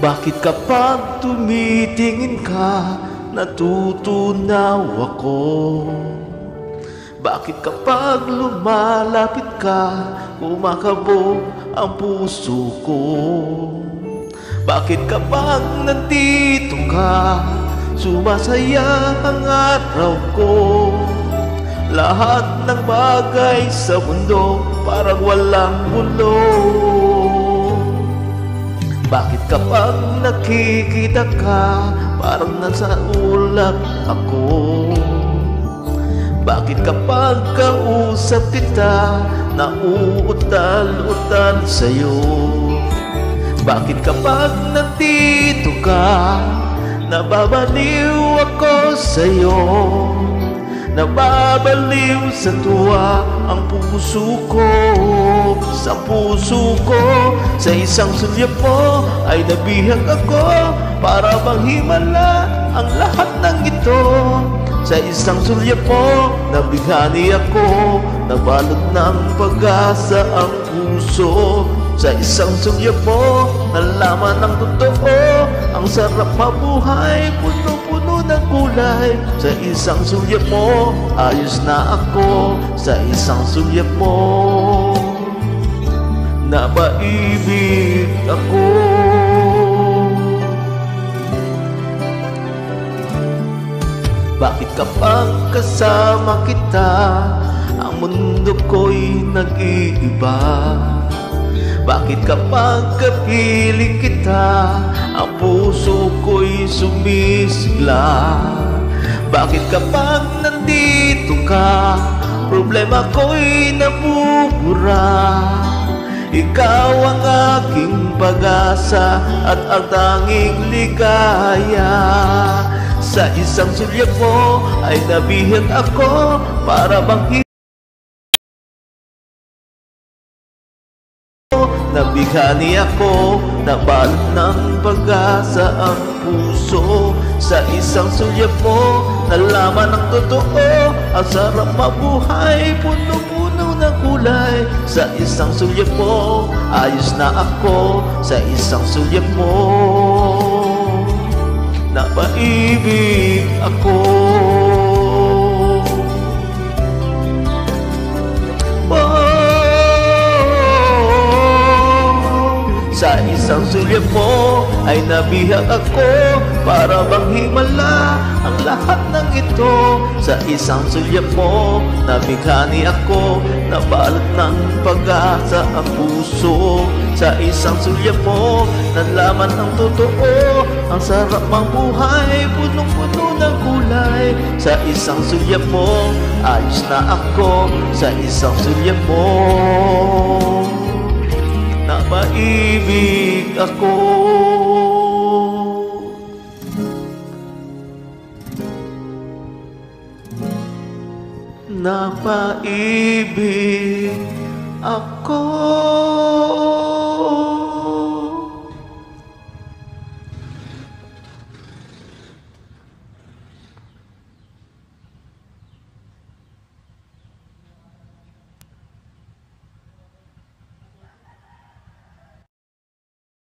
Bakit kapag tumitingin ka, natutunaw ako? Bakit kapag lumalapit ka, kumakabog ang puso ko? Bakit kapag nandito ka, sumasaya ang araw ko? Lahat ng bagay sa mundo parang walang gulo. Bakit kapag nakikita ka, parang nasa ulap ako? Bakit kapag kausap kita, nauutal-utal sa'yo? Bakit kapag nandito ka, nababaliw ako sa'yo? Nababaliw sa tuwa ang puso ko. Sa puso ko, sa isang sulyap mo ay nabihag ako. Para bang himala ang lahat ng ito. Sa isang sulyap mo, nabighani ako. Nabalot ng pag-asa ang puso. Sa isang sulyap mo, nalaman ng totoo. Ang sarap mabuhay, puno-puno ng kulay. Sa isang sulyap mo, ayos na ako. Sa isang sulyap mo, napaibig ako. Bakit kapag kasama kita, ang mundo ko'y nag-iiba? Bakit kapag kapiling kita, ang puso ko'y sumisigla? Bakit kapag nandito ka, problema ko'y nabubura? Ikaw ang aking pag-asa at ang tanging ligaya. Sa isang sulyap mo ay nabihag ako. Para bang nabighani ako, nabalot ng pag-asa ang puso. Sa isang sulyap mo, nalaman ang totoo. Ang sarap mabuhay, puno-puno ng kulay. Sa isang sulyap mo, ayos na ako. Sa isang sulyap mo, napaibig ako. Sa isang sulyap mo ay nabihag ako. Para bang himala ang lahat ng ito. Sa isang sulyap mo, nabighani ako. Nabalot ng pag-asa ang puso. Sa isang sulyap mo, nalaman ang totoo. Ang sarap ng buhay, punong-puno ng kulay. Sa isang sulyap mo, ayos na ako. Sa isang sulyap mo, napaibig ako. Napaibig ako.